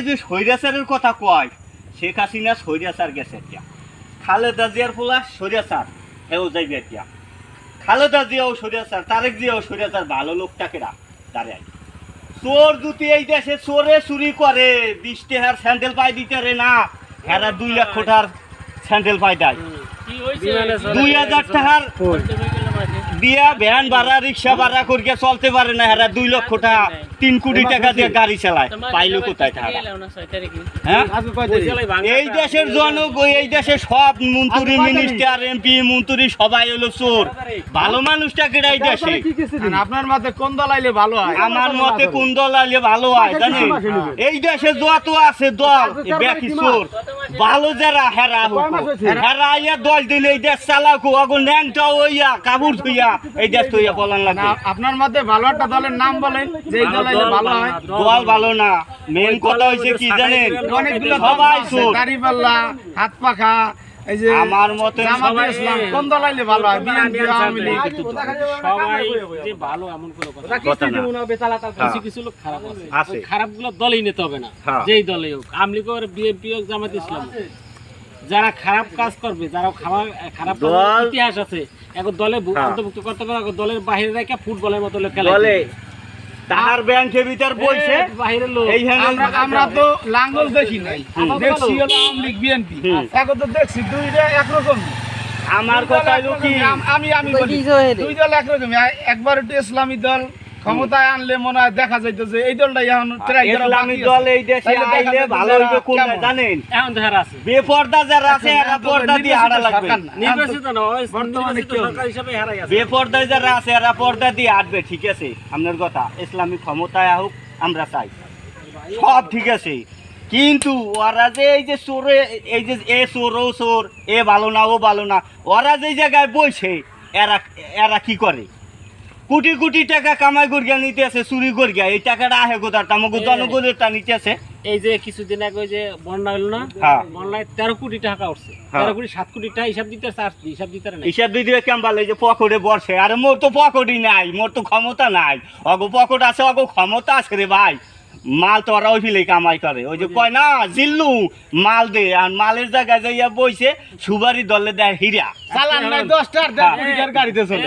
যে স্বৈরাচারের কথা কয়, শেখ হাসিনা স্বৈরাচার গেছে এতিয়া, খালেদা জিয়ার পোলা স্বৈরাচার হেও যাইবে এতিয়া, খালেদা জিয়াও স্বৈরাচার, তারেক জিয়াও স্বৈরাচার, ভালো লোকটাকে দাঁড়ায়। চোর যদি এই দেশে চোরে চুরি করে 20 টাকার স্যান্ডেল পাই দিতে রে না, হেরা 2 লাখ টাকার স্যান্ডেল পাই দেয়, 2000 টাকার দিয়া ভ্যান ভাড়া রিক্সা ভাড়া করিয়া চলতে পারে না, হেরা 2 লক্ষ টাকা 3 কোটি টাকা দিয়ে গাড়ি চালায়, পাইলো কোথায় টাকা? হ্যাঁ, এই দেশের জনগণ, এই দেশে সব মন্ত্রী মিনিস্টার এমপি মন্ত্রী সবাই হলো চোর, ভালো মানুষটা কেডা এই দেশে? আপনার মতে কোন দল আইলে ভালো হয়? আমার মতে কোন দল আইলে ভালো হয় জানেন? এই দেশে যত আছে দল ব্যাকি চোর, ভালো যারা হেরা হোক, হেরা আইয়া দল দিলে এই দেশ চালাক আগুন ন্যাংটা হইয়া কাবুর থইয়া এই দেশ থইয়া বলান লাগে। আপনার মতে ভালো একটা দলের নাম বলেন যে এই দল আইলে ভালো হয়। দল ভালো না, মেন কথা হইছে কি জানেন? অনেকগুলো সবাই চোর, দাড়িপাল্লা, হাত পাখা, এই যে আমার মতে জামাতে ইসলাম, কোন দল আইলে ভালো হয়? বিএনপি, আওয়ামী লীগ, সবাই যে ভালো এমন কোনো কথা না। কিছু কিছু লোক খারাপ আছে, খারাপগুলো দলই নিতে হবে না, যেই দলেই হোক, আওয়ামী লীগ হোক, বিএনপি হোক, জামাত ইসলাম হোক, যারা খারাপ কাজ করবে, যারা খারাপ ইতিহাস আছে, এখন দলে অন্তর্ভুক্ত করতে পারে, দলের বাইরে রেখে ফুটবলের মতো খেলে তাহার ব্যাংকের ভিতর বইছে বাইরের লোক। আমরা তো লাঙ্গল দেখি নাই, দেখছি হলো আওয়ামী লীগ বিএনপি, এখন তো দেখছি দুইটা একরকম। আমার কথা হলো কি, আমি বলি দুই দল একরকমই, একবার একটু ইসলামী দল ক্ষমতায় আনলে মনে হয় দেখা যাইতো যে এই দলটাই এখন ইসলামী দল এই দেশে আইলে ভালো হইবে কোনটা জানেন? এখন তো হারা আছে, বেপর্দা যারা আছে এরা পর্দা দিয়ে হারা লাগবে, নির্বাচিত নয়, নির্বাচিত সরকার হিসেবে হারাই আছে। বেপর্দায় যারা আছে এরা পর্দা দিয়ে হাঁটবে, ঠিক আছে আপনার কথা, ইসলামী ক্ষমতায় হোক আমরা চাই, সব ঠিক আছে, কিন্তু ওরা যে এই যে চোরে, এই যে এ চোর ও চোর, এ ভালো না ও ভালো না, ওরা যে জায়গায় বইছে এরা এরা কি করে? কোটি কোটি টাকা কামাই করিয়া নিতে আছে, চুরি করিয়া, এই টাকাটা আহে কোথার? আমাকে জনগণের টা নিতে আছে। এই যে কিছুদিন আগে যে বন্যা হলো না, বন্যায় 13 কোটি টাকা উঠছে, 13 কোটি 7 কোটি টাকা হিসাব দিতে আছে, আর হিসাব দিতে না, হিসাব দিতে কেমন বলে যে পকেটে বসে, আরে মোর তো পকেটই নাই, মোর তো ক্ষমতা নাই, অগো পকেট আছে, অগো ক্ষমতা আছে রে ভাই, মাল তো ওরা ওই ফিলে কামাই করে, ওই যে কয় না জিল্লু মাল দে, আর মালের জায়গায় যাইয়া বইছে সুবারি দলে দেয় হীরা, চালান নাই 10টার গাড়িতে চলে।